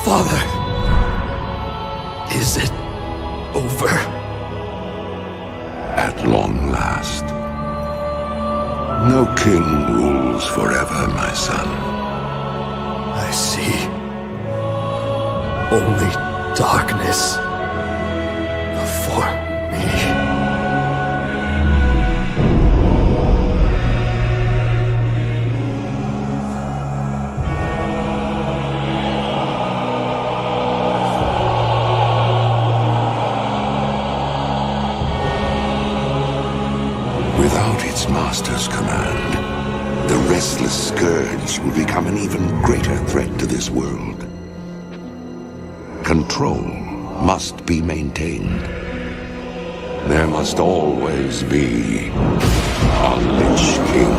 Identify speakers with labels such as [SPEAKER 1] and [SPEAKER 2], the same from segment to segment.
[SPEAKER 1] Father, is it over?
[SPEAKER 2] At long last. No king rules forever, my son.
[SPEAKER 1] I see. Only darkness before me.
[SPEAKER 2] Without its master's command, the restless scourge will become an even greater threat to this world. Control must be maintained. There must always be a Lich King.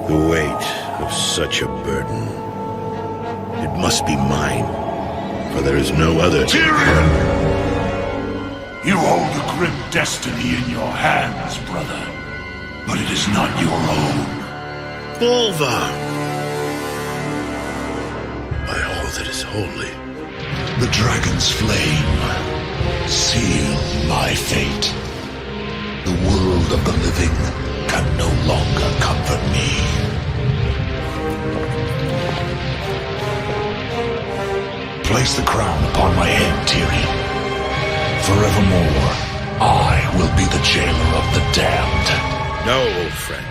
[SPEAKER 3] The weight of such a burden. It must be mine, for there is no other.
[SPEAKER 4] Tyrion! You hold a grim destiny in your hands, brother. But it is not your own.
[SPEAKER 3] Bolvar! By all that is holy.
[SPEAKER 4] The dragon's flame sealed my fate. The world of the living can no longer comfort me. Place the crown upon my head, Tyrion. Forevermore, I will be the jailer of the damned.
[SPEAKER 3] No, old friend.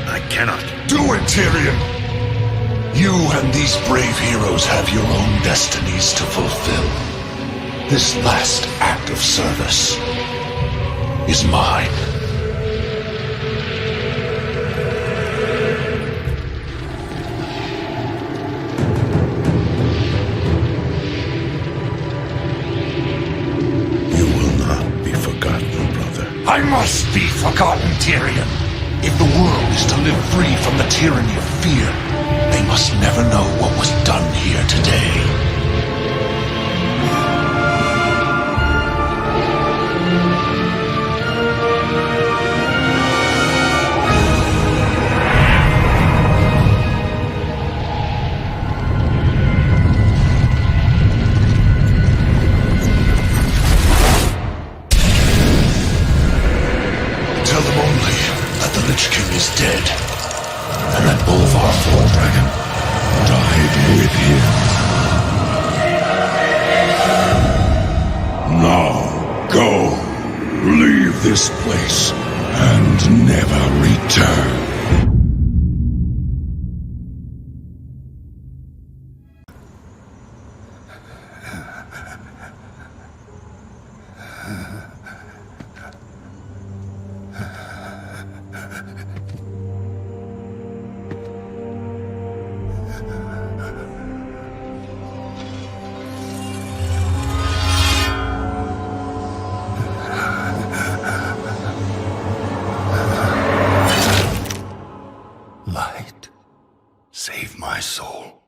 [SPEAKER 3] I cannot.
[SPEAKER 4] Do it, Tyrion! You and these brave heroes have your own destinies to fulfill. This last act of service is mine. I must be forgotten, Tyrion. If the world is to live free from the tyranny of fear, they must never know what was done here today. Tell them only that the Lich King is dead, and that Bolvar Dragon died with him. Now, go. Leave this place, and never return. Light, save my soul.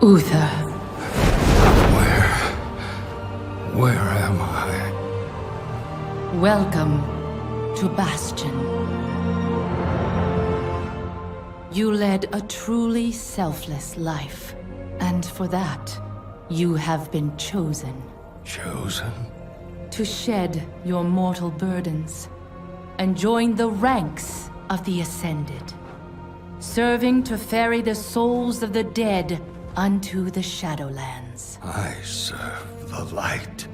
[SPEAKER 5] Uther.
[SPEAKER 1] Where am I?
[SPEAKER 5] Welcome to Bastion. You led a truly selfless life, and for that, you have been chosen.
[SPEAKER 1] Chosen?
[SPEAKER 5] To shed your mortal burdens, and join the ranks of the Ascended, serving to ferry the souls of the dead unto the Shadowlands.
[SPEAKER 1] I serve the light,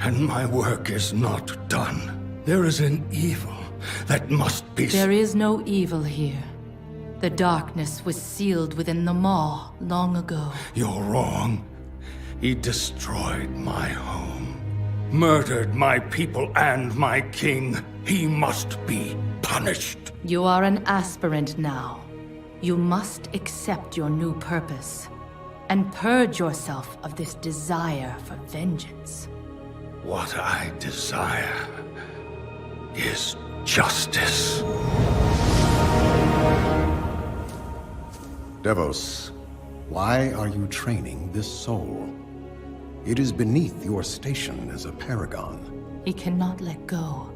[SPEAKER 1] and my work is not done. There is an evil that must be...
[SPEAKER 5] There is no evil here. The darkness was sealed within the Maw long ago.
[SPEAKER 1] You're wrong. He destroyed my home, murdered my people and my king. He must be punished.
[SPEAKER 5] You are an aspirant now. You must accept your new purpose and purge yourself of this desire for vengeance.
[SPEAKER 1] What I desire is justice.
[SPEAKER 6] Devos, why are you training this soul? It is beneath your station as a paragon.
[SPEAKER 5] He cannot let go.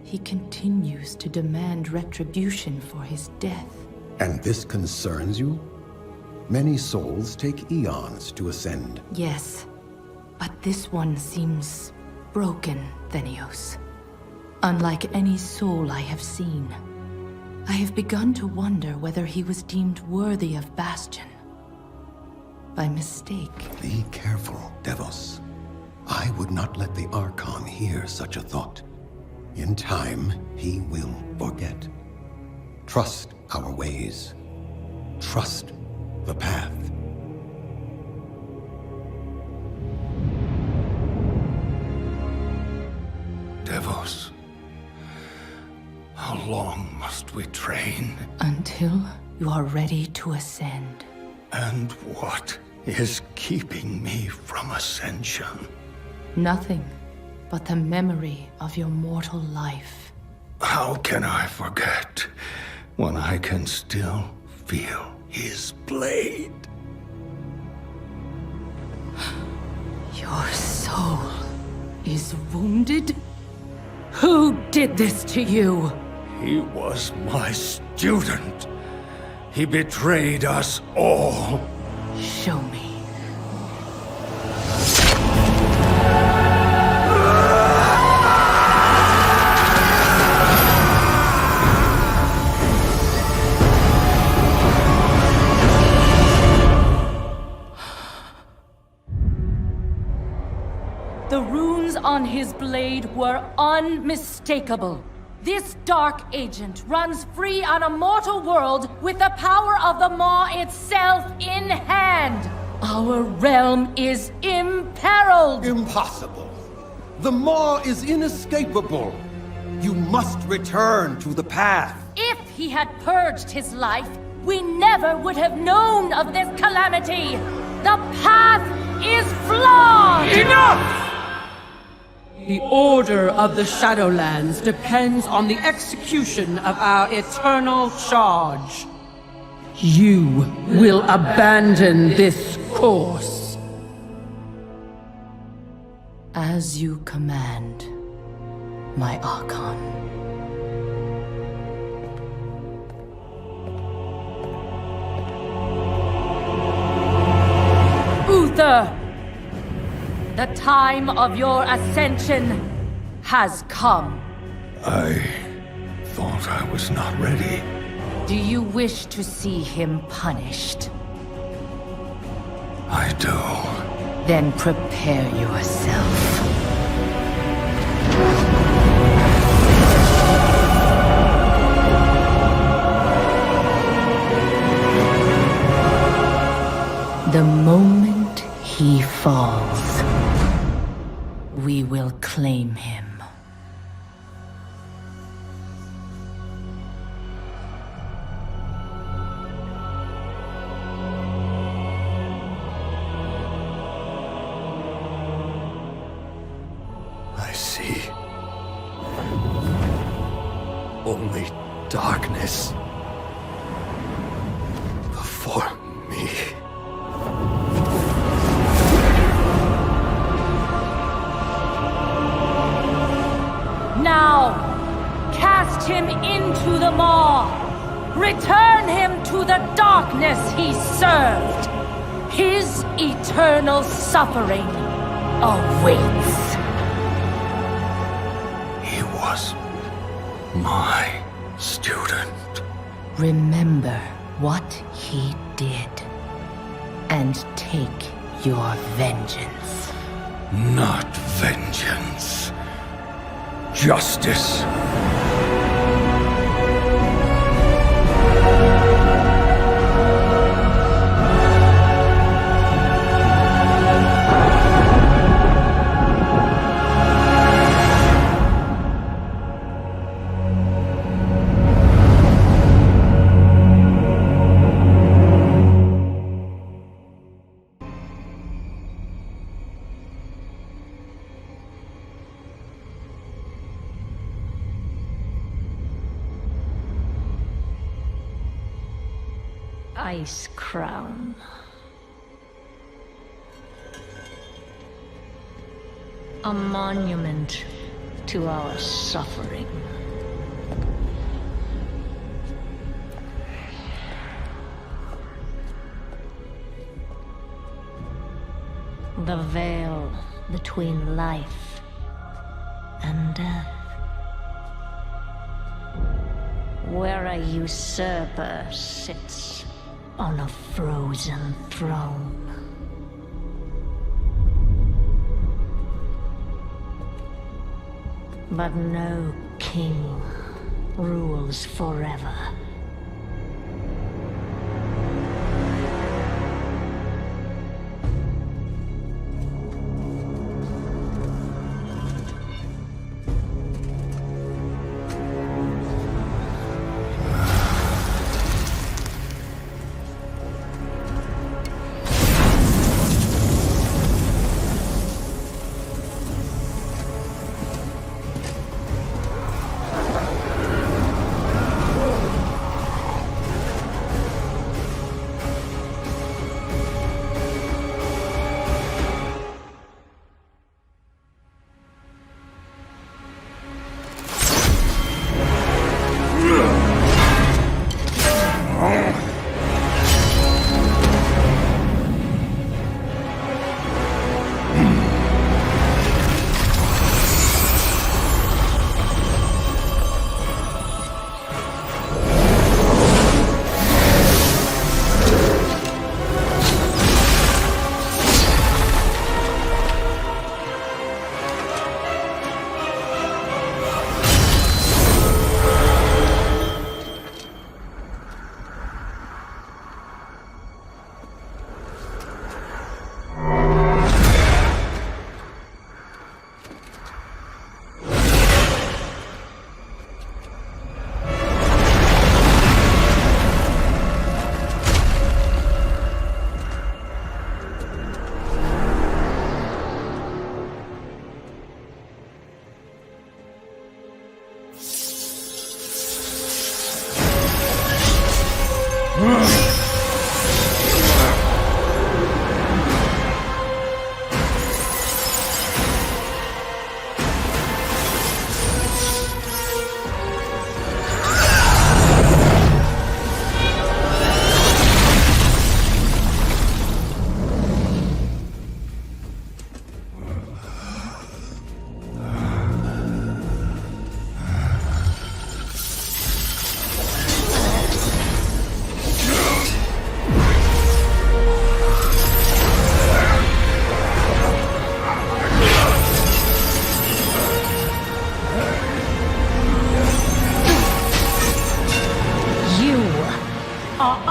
[SPEAKER 5] He continues to demand retribution for his death.
[SPEAKER 6] And this concerns you? Many souls take eons to ascend.
[SPEAKER 5] Yes, but this one seems broken, Thenios. Unlike any soul I have seen. I have begun to wonder whether he was deemed worthy of Bastion. By mistake.
[SPEAKER 6] Be careful, Devos. I would not let the Archon hear such a thought. In time, he will forget. Trust our ways. Trust the path.
[SPEAKER 1] Devos, how long must we train?
[SPEAKER 5] Until you are ready to ascend.
[SPEAKER 1] And what is keeping me from ascension?
[SPEAKER 5] Nothing but the memory of your mortal life.
[SPEAKER 1] How can I forget when I can still feel his blade?
[SPEAKER 5] Your soul is wounded? Who did this to you?
[SPEAKER 1] He was my student. He betrayed us all.
[SPEAKER 5] Show me. The runes on his blade were unmistakable. This dark agent runs free on a mortal world with the power of the Maw itself in hand. Our realm is imperiled.
[SPEAKER 7] Impossible. The Maw is inescapable. You must return to the path.
[SPEAKER 5] If he had purged his life, we never would have known of this calamity. The path is flawed.
[SPEAKER 1] Enough!
[SPEAKER 8] The order of the Shadowlands depends on the execution of our eternal charge. You will abandon this course.
[SPEAKER 5] As you command, my Archon. Uther! The time of your ascension has come.
[SPEAKER 1] I thought I was not ready.
[SPEAKER 5] Do you wish to see him punished?
[SPEAKER 1] I do.
[SPEAKER 5] Then prepare yourself. The moment he falls, we will claim him.
[SPEAKER 1] I see. Only darkness before me.
[SPEAKER 5] Now, cast him into the maw. Return him to the darkness he served. His eternal suffering awaits.
[SPEAKER 1] He was my student.
[SPEAKER 5] Remember what he did, and take your vengeance.
[SPEAKER 1] Not vengeance. Justice.
[SPEAKER 9] Ice Crown. A monument to our suffering. The veil between life and death. Where a usurper sits on a frozen throne. But no king rules forever.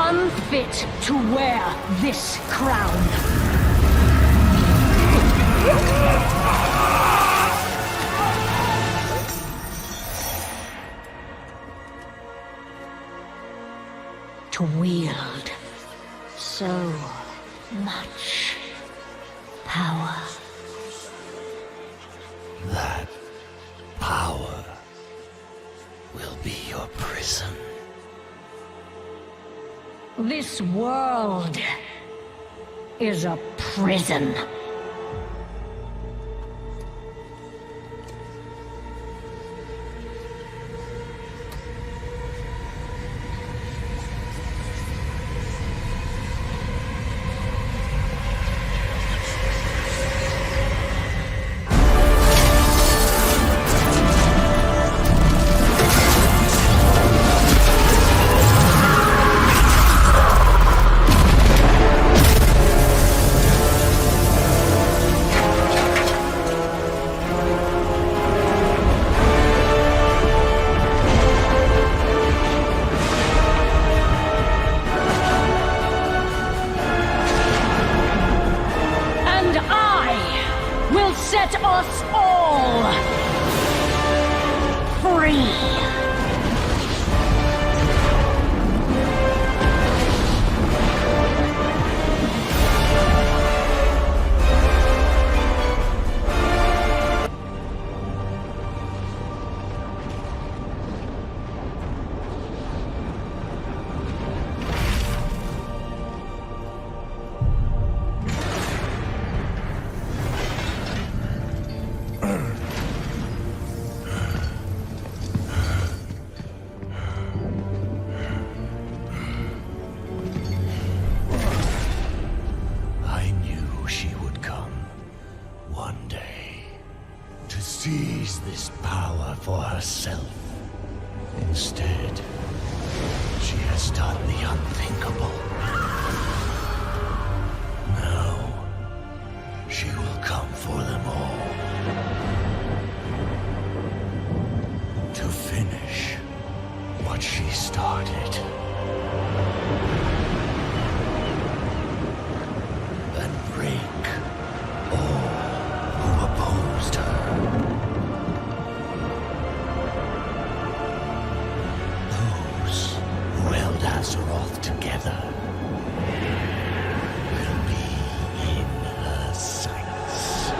[SPEAKER 9] Unfit to wear this crown. To wield so much power.
[SPEAKER 10] That power will be your prison.
[SPEAKER 9] This world is a prison. Set us all free.
[SPEAKER 10] one day to seize this power for herself. Instead, she has done the unthinkable. Now, she will come for them all. To finish what she started. And break all who opposed her. Those who held Azeroth together will be in her sights.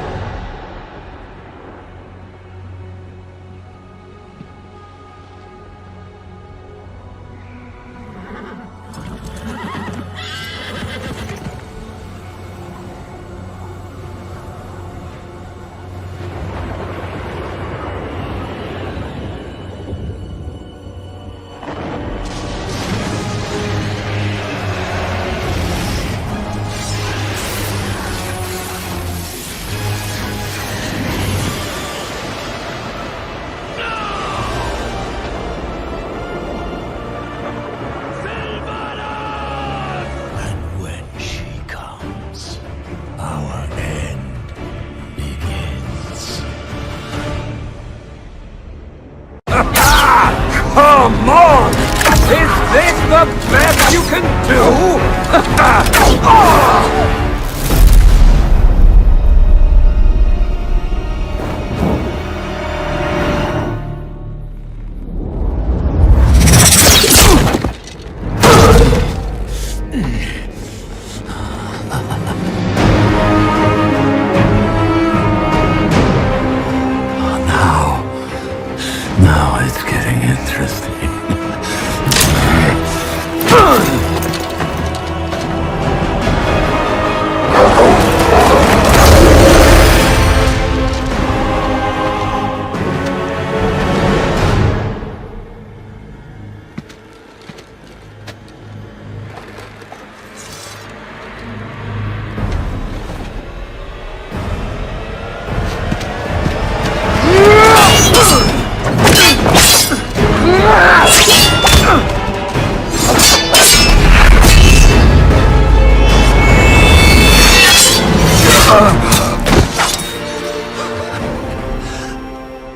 [SPEAKER 7] Come on! Is this the best you can do?
[SPEAKER 10] Now it's getting interesting.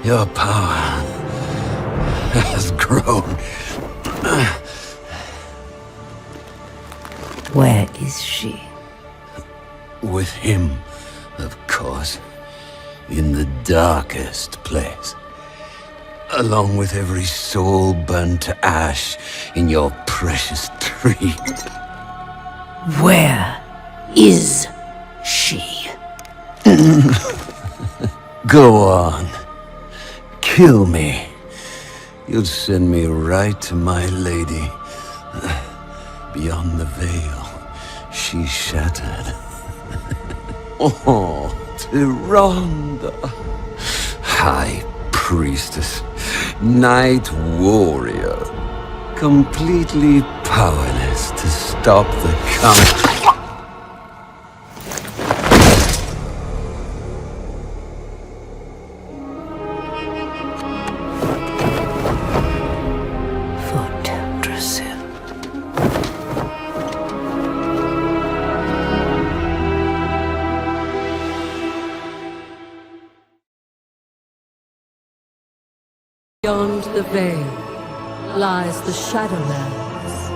[SPEAKER 10] Your power has grown.
[SPEAKER 9] Where is she?
[SPEAKER 10] With him, of course. In the darkest place. Along with every soul burned to ash in your precious tree.
[SPEAKER 9] Where is she?
[SPEAKER 10] Go on. Kill me. You'll send me right to my lady. Beyond the veil, she shattered. Oh, Tyrande. High priestess, night warrior. Completely powerless to stop the coming.
[SPEAKER 8] Beyond the veil lies the Shadowlands,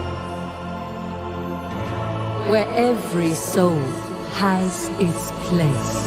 [SPEAKER 8] where every soul has its place.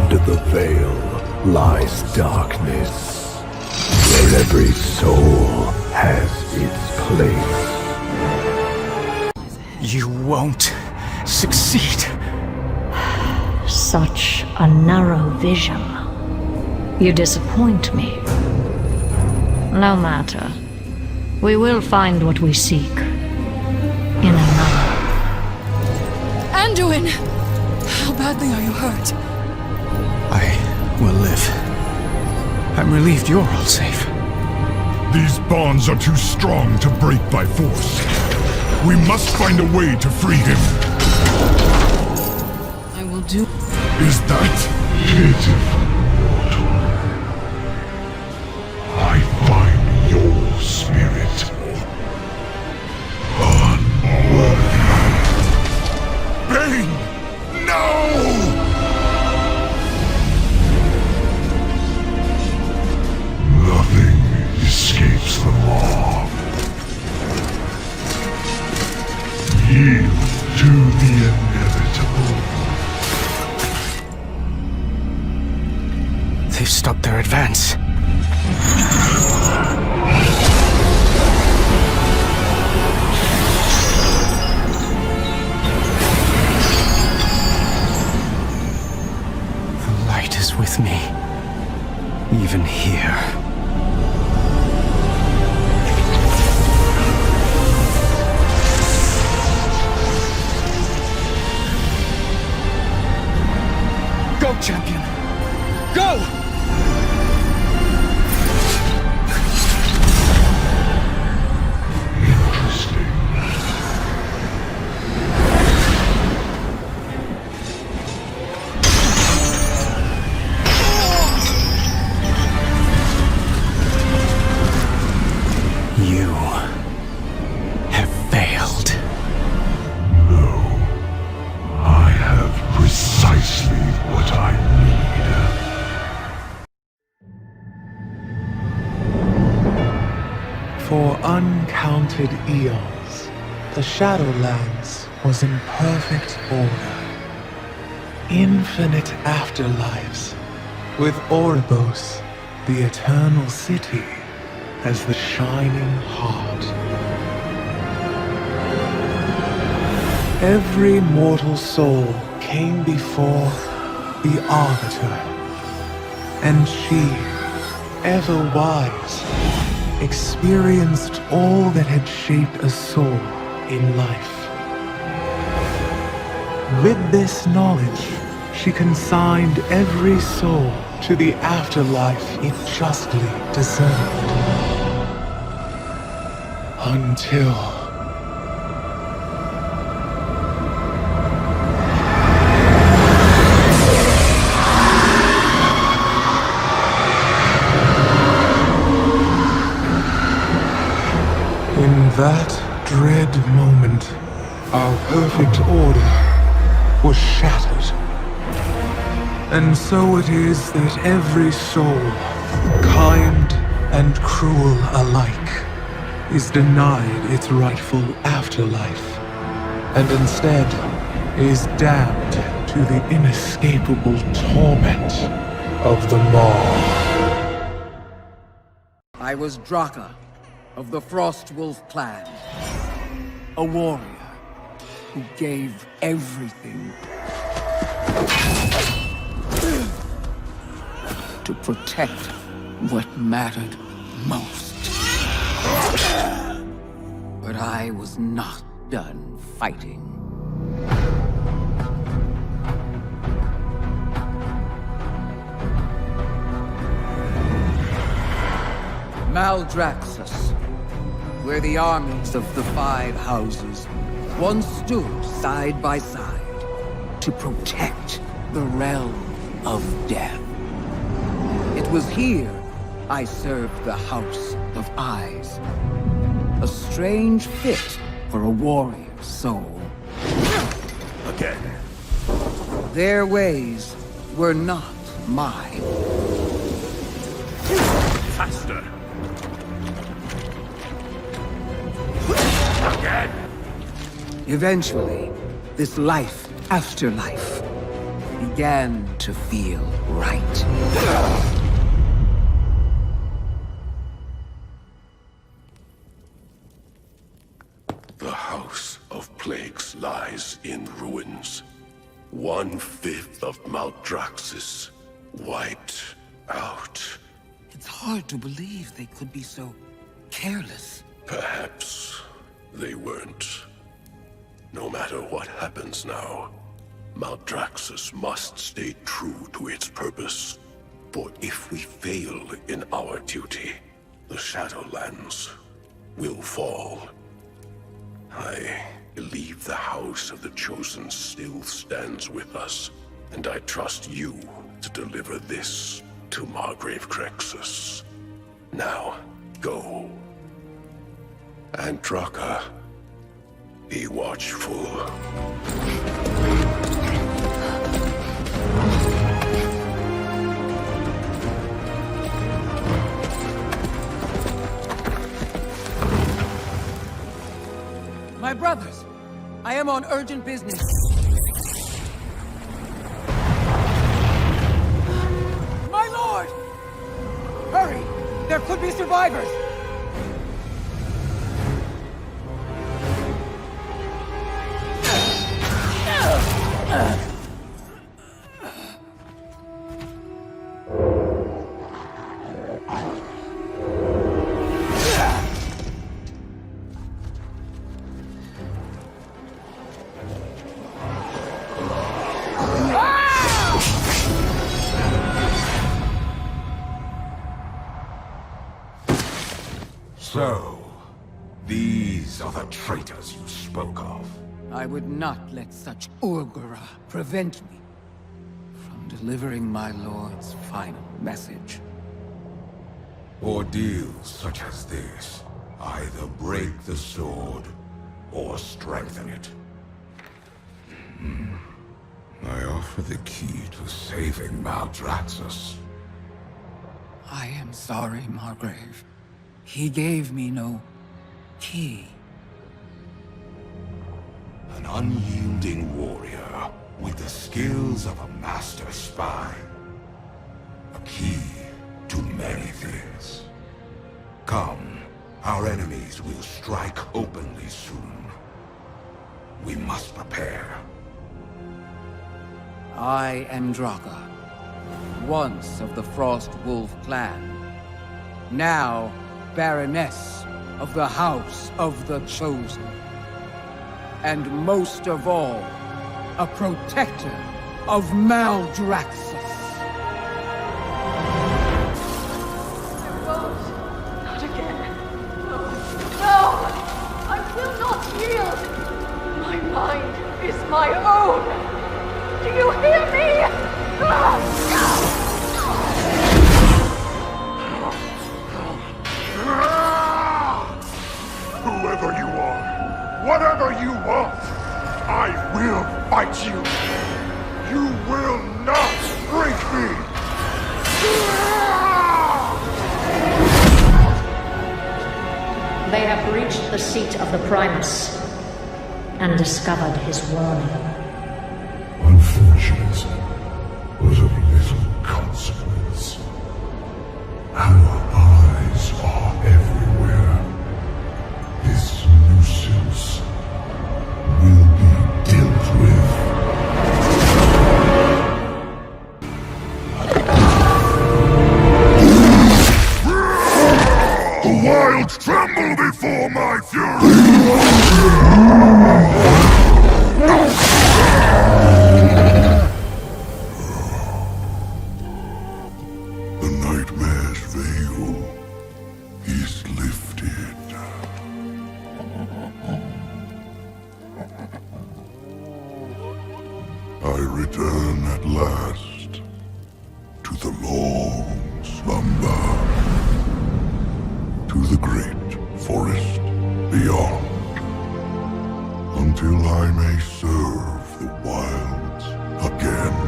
[SPEAKER 1] Beyond the veil lies darkness, where every soul has its place.
[SPEAKER 11] You won't succeed.
[SPEAKER 9] Such a narrow vision. You disappoint me. No matter. We will find what we seek. In another.
[SPEAKER 5] Anduin! How badly are you hurt?
[SPEAKER 11] I will live. I'm relieved you're all safe.
[SPEAKER 4] These bonds are too strong to break by force. We must find a way to free him.
[SPEAKER 5] I will do...
[SPEAKER 4] Is that pitiful, mortal? I find your spirit unworthy. Bane! No! Nothing escapes the law. Yield to the inevitable.
[SPEAKER 11] They've stopped their advance. The light is with me, even here. Go, champion! Go! You have failed.
[SPEAKER 4] No. I have precisely what I need.
[SPEAKER 12] For uncounted eons, the Shadowlands was in perfect order. Infinite afterlives, with Oribos, the eternal city, as the shining heart. Every mortal soul came before the Arbiter, and she, ever wise, experienced all that had shaped a soul in life. With this knowledge, she consigned every soul to the afterlife it justly deserved. Until... in that dread moment, our perfect order was shattered. And so it is that every soul, kind and cruel alike, is denied its rightful afterlife, and instead is damned to the inescapable torment of the Maw.
[SPEAKER 13] I was Draka of the Frostwolf clan, a warrior who gave everything to protect what mattered most. But I was not done fighting. Maldraxxus, where the armies of the Five Houses once stood side by side to protect the realm of death. It was here I served the House of Eyes. A strange fit for a warrior's soul.
[SPEAKER 3] Again.
[SPEAKER 13] Their ways were not mine.
[SPEAKER 3] Faster. Again.
[SPEAKER 13] Eventually, this life after life began to feel right.
[SPEAKER 4] The House of Plagues lies in ruins. 1/5 of Maldraxxus wiped out.
[SPEAKER 13] It's hard to believe they could be so careless.
[SPEAKER 4] Perhaps they weren't. No matter what happens now, Maldraxxus must stay true to its purpose. For if we fail in our duty, the Shadowlands will fall. I believe the House of the Chosen still stands with us, and I trust you to deliver this to Margrave Crexus. Now, go. Andraka, be watchful.
[SPEAKER 13] My brothers, I am on urgent business. My lord! Hurry! There could be survivors!
[SPEAKER 4] So, these are the traitors you spoke of.
[SPEAKER 13] I would not let such Urgura prevent me from delivering my lord's final message.
[SPEAKER 4] Ordeals such as this either break the sword or strengthen it. I offer the key to saving Maldraxxus.
[SPEAKER 13] I am sorry, Margrave. He gave me no key.
[SPEAKER 4] An unyielding warrior with the skills of a master spy. A key to many things. Come, our enemies will strike openly soon. We must prepare.
[SPEAKER 13] I am Andraka, once of the Frost Wolf clan, now Baroness of the House of the Chosen, and most of all, a protector of Maldraxxus.
[SPEAKER 14] Not again. No! I will not yield! My mind is my own! Do you hear me?
[SPEAKER 4] Whoever you are, whatever you want, I will fight you. You will not break me.
[SPEAKER 9] They have reached the seat of the Primus and discovered his warning.
[SPEAKER 4] Unfortunate, but of little consequence. Our eyes are everywhere. This nuisance will be dealt with. The wild tremble before my fury! The nightmare's veil is lifted. I return at last to the long slumber, to the great forest beyond, until I may serve the wilds again.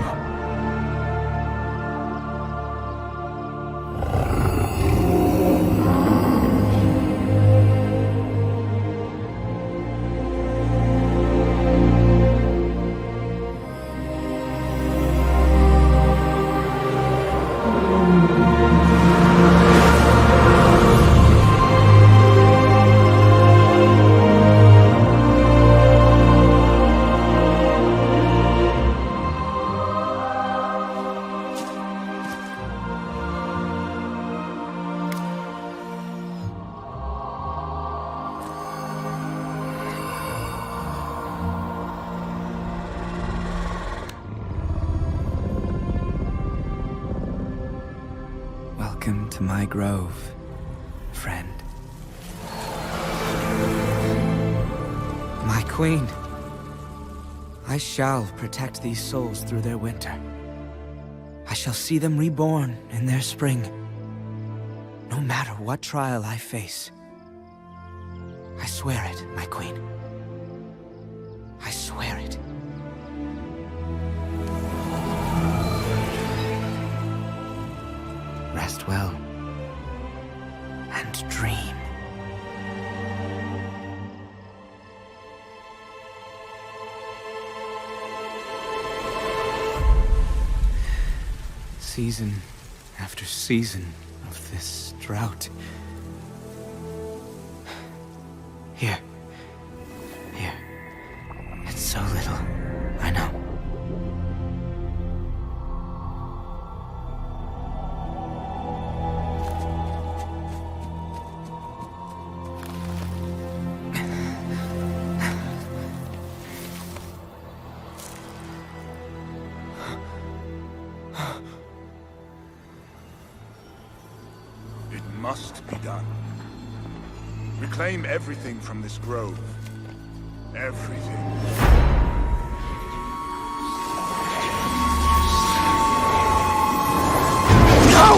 [SPEAKER 13] to my grove, friend. My queen, I shall protect these souls through their winter. I shall see them reborn in their spring, no matter what trial I face. I swear it, my queen. I swear it. Rest well, and dream. Season after season of this drought. Here. It's so little, I know.
[SPEAKER 4] It must be done. Reclaim everything from this grove. Everything.
[SPEAKER 13] No!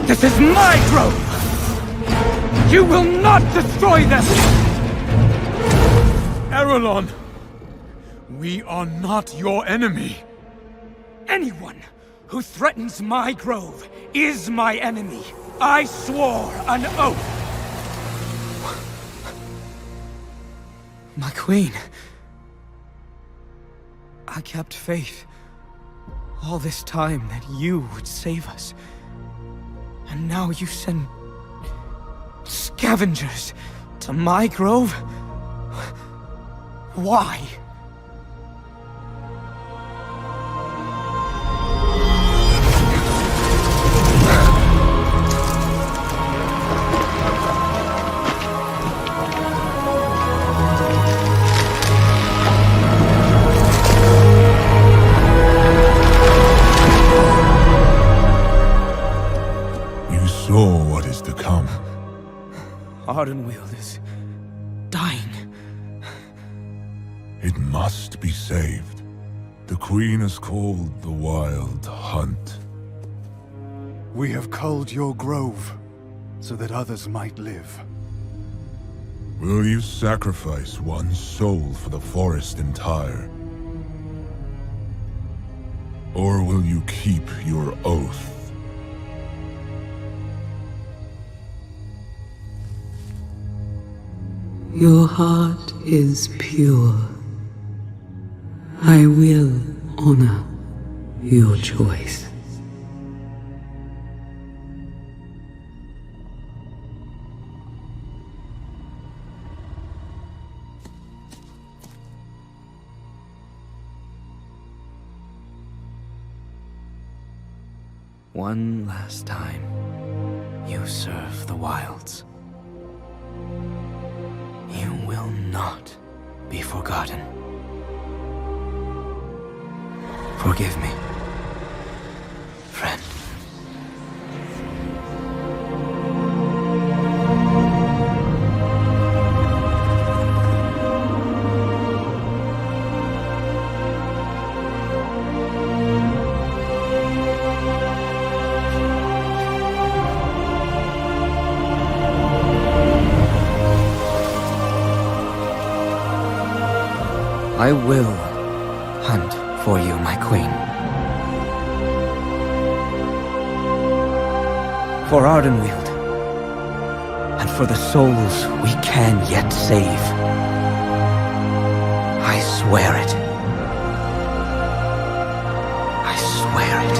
[SPEAKER 13] This is my grove! You will not destroy them!
[SPEAKER 12] Arelon! We are not your enemy.
[SPEAKER 13] Anyone who threatens my grove is my enemy. I swore an oath. My queen. I kept faith all this time that you would save us. And now you send scavengers to my grove? Why?
[SPEAKER 4] What is to come?
[SPEAKER 13] Ardenweald is dying.
[SPEAKER 4] It must be saved. The Queen is called the Wild Hunt.
[SPEAKER 15] We have culled your grove, so that others might live.
[SPEAKER 4] Will you sacrifice one soul for the forest entire? Or will you keep your oath?
[SPEAKER 8] Your heart is pure. I will honor your choice.
[SPEAKER 13] One last time, you serve the wilds. You will not be forgotten. Forgive me, friend. I will hunt for you, my queen. For Ardenweald, and for the souls we can yet save. I swear it. I swear it.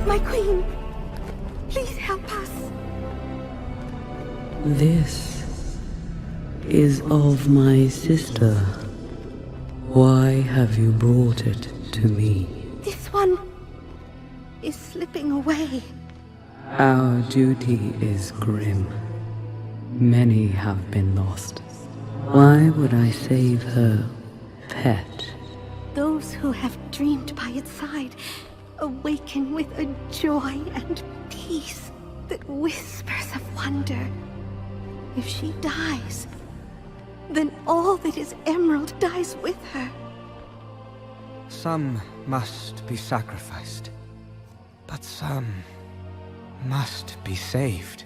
[SPEAKER 14] My queen, please help us.
[SPEAKER 8] This is of my sister. Why have you brought it to me?
[SPEAKER 14] This one is slipping away.
[SPEAKER 8] Our duty is grim. Many have been lost. Why would I save her pet?
[SPEAKER 14] Those who have dreamed by its side awaken with a joy and peace that whispers of wonder. If she dies, then all that is Emerald dies with her.
[SPEAKER 13] Some must be sacrificed, but some must be saved.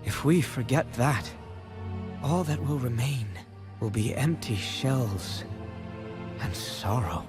[SPEAKER 13] If we forget that, all that will remain will be empty shells and sorrow.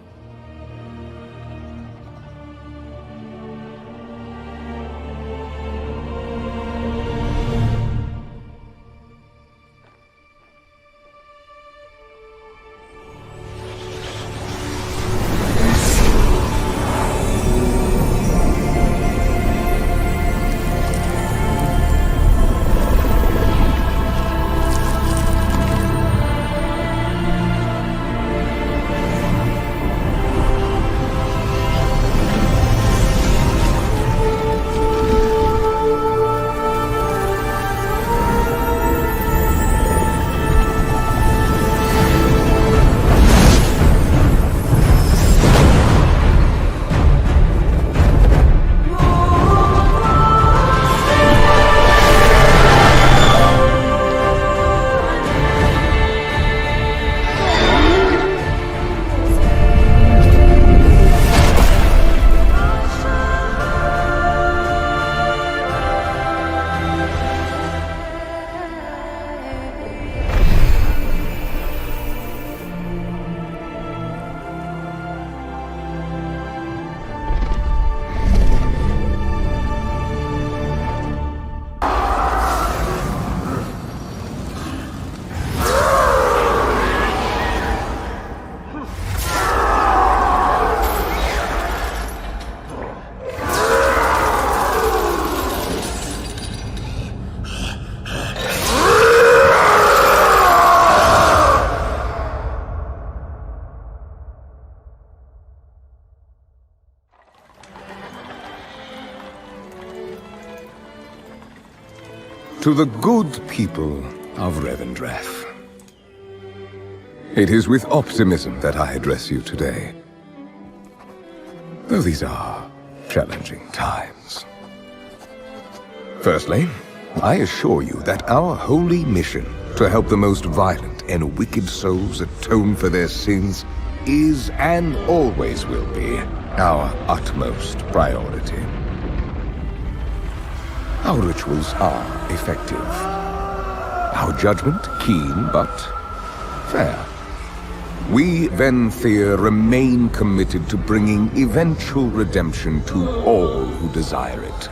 [SPEAKER 16] To the good people of Revendreth. It is with optimism that I address you today. Though these are challenging times. Firstly, I assure you that our holy mission to help the most violent and wicked souls atone for their sins is and always will be our utmost priority. Our rituals are effective. Our judgment keen but fair. We, Venthyr, remain committed to bringing eventual redemption to all who desire it.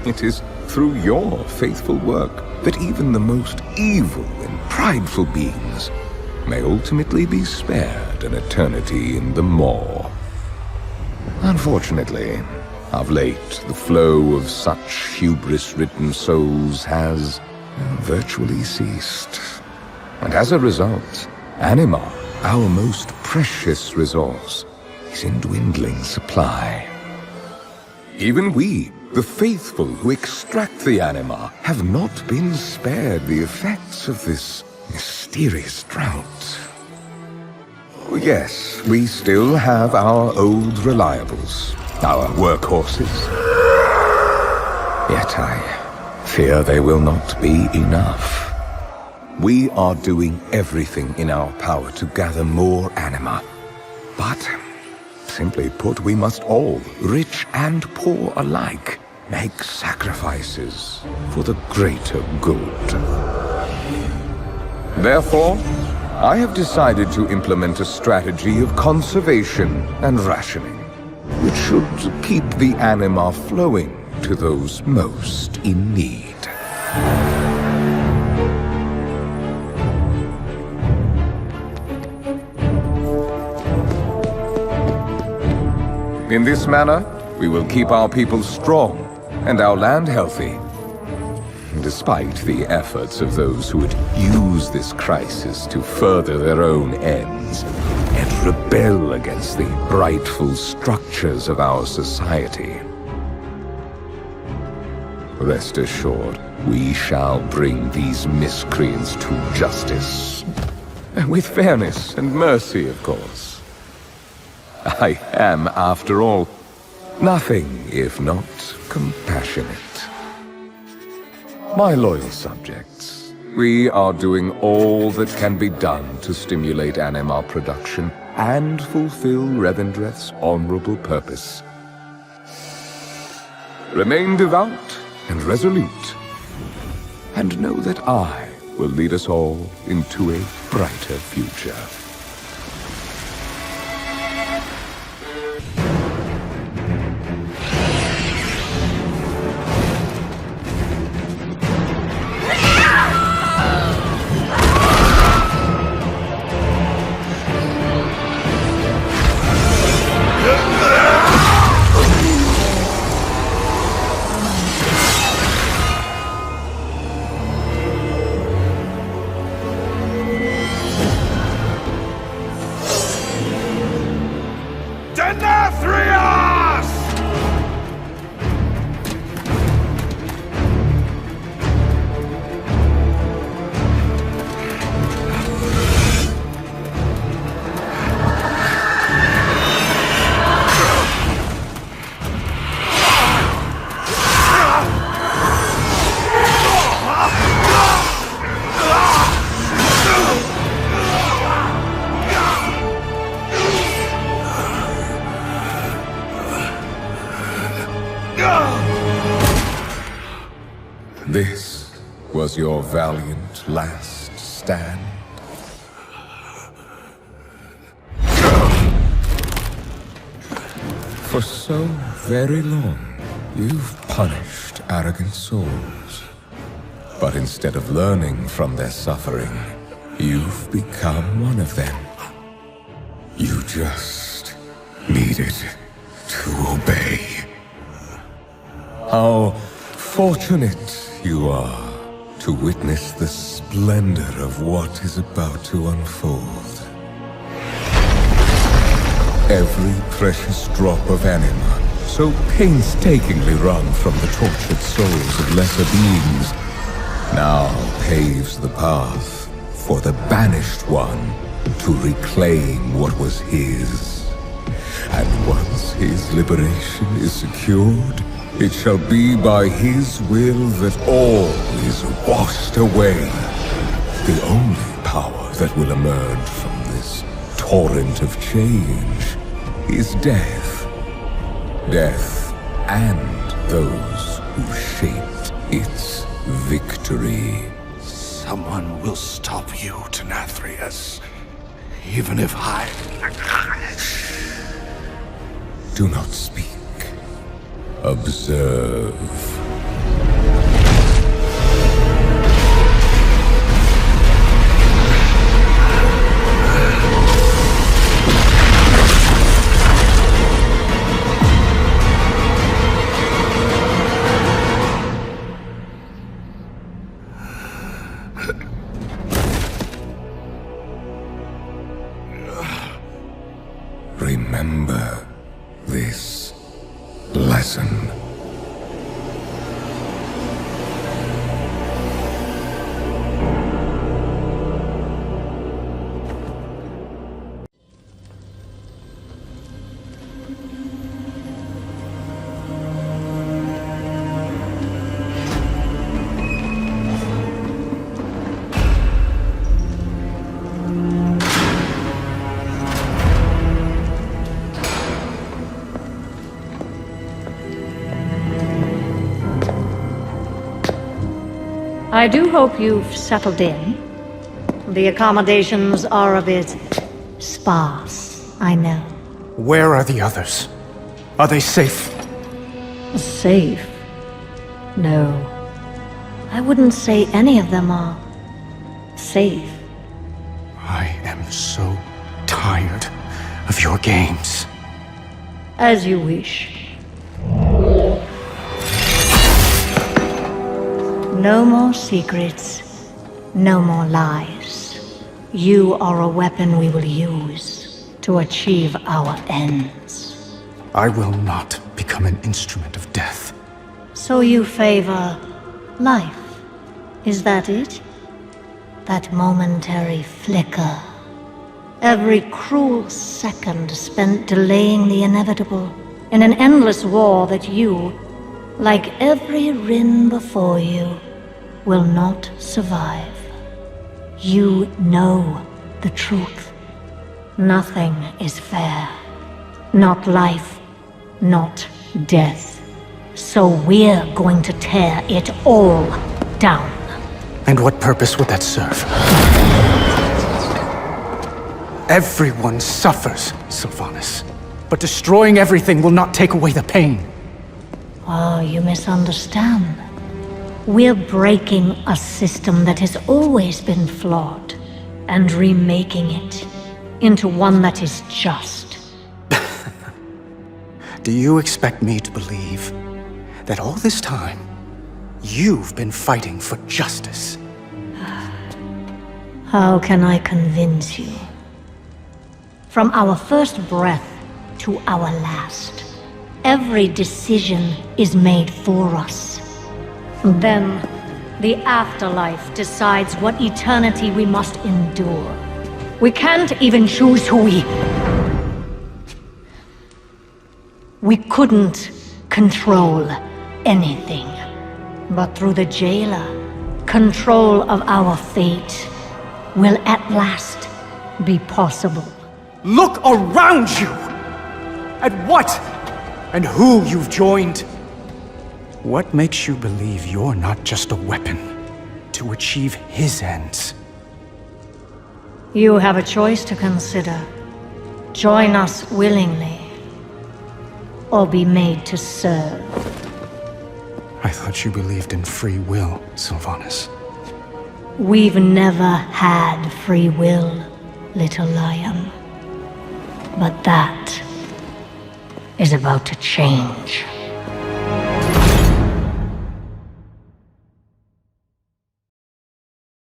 [SPEAKER 16] It is through your faithful work that even the most evil and prideful beings may ultimately be spared an eternity in the maw. Unfortunately, of late, the flow of such hubris-ridden souls has virtually ceased. And as a result, anima, our most precious resource, is in dwindling supply. Even we, the faithful who extract the anima, have not been spared the effects of this mysterious drought. Yes, we still have our old reliables, our workhorses. Yet I fear they will not be enough. We are doing everything in our power to gather more anima. But, simply put, we must all, rich and poor alike, make sacrifices for the greater good. Therefore, I have decided to implement a strategy of conservation and rationing, which should keep the anima flowing to those most in need. In this manner, we will keep our people strong and our land healthy, despite the efforts of those who would use this crisis to further their own ends and rebel against the rightful structures of our society. Rest assured, we shall bring these miscreants to justice. With fairness and mercy, of course. I am, after all, nothing if not compassionate. My loyal subjects, we are doing all that can be done to stimulate Animar production and fulfill Revendreth's honorable purpose. Remain devout and resolute, and know that I will lead us all into a brighter future. This was your valiant last stand. For so very long, you've punished arrogant souls. But instead of learning from their suffering, you've become one of them. You just needed to obey. How fortunate you are to witness the splendor of what is about to unfold. Every precious drop of anima, so painstakingly wrung from the tortured souls of lesser beings, now paves the path for the banished one to reclaim what was his. And once his liberation is secured, it shall be by his will that all is washed away. The only power that will emerge from this torrent of change is death. Death and those who shaped its victory.
[SPEAKER 2] Someone will stop you, Denathrius. Even if I...
[SPEAKER 16] Do not speak. Observe. Remember this lesson.
[SPEAKER 9] I do hope you've settled in. The accommodations are a bit sparse, I know.
[SPEAKER 11] Where are the others? Are they safe?
[SPEAKER 9] Safe? No. I wouldn't say any of them are safe.
[SPEAKER 11] I am so tired of your games.
[SPEAKER 9] As you wish. No more secrets, no more lies. You are a weapon we will use to achieve our ends.
[SPEAKER 11] I will not become an instrument of death.
[SPEAKER 9] So you favor life, is that it? That momentary flicker. Every cruel second spent delaying the inevitable in an endless war that you, like every Rin before you, will not survive. You know the truth. Nothing is fair. Not life, not death. So we're going to tear it all down.
[SPEAKER 11] And what purpose would that serve? Everyone suffers, Sylvanas. But destroying everything will not take away the pain.
[SPEAKER 9] Oh, you misunderstand. We're breaking a system that has always been flawed, and remaking it into one that is just.
[SPEAKER 11] Do you expect me to believe that all this time, you've been fighting for justice?
[SPEAKER 9] How can I convince you? From our first breath to our last, every decision is made for us. Then, the afterlife decides what eternity we must endure. We can't even choose who we couldn't control anything. But through the jailer, control of our fate will at last be possible.
[SPEAKER 11] Look around you! At what and who you've joined. What makes you believe you're not just a weapon to achieve his ends?
[SPEAKER 9] You have a choice to consider. Join us willingly, or be made to serve.
[SPEAKER 11] I thought you believed in free will, Sylvanas.
[SPEAKER 9] We've never had free will, little lion. But that is about to change.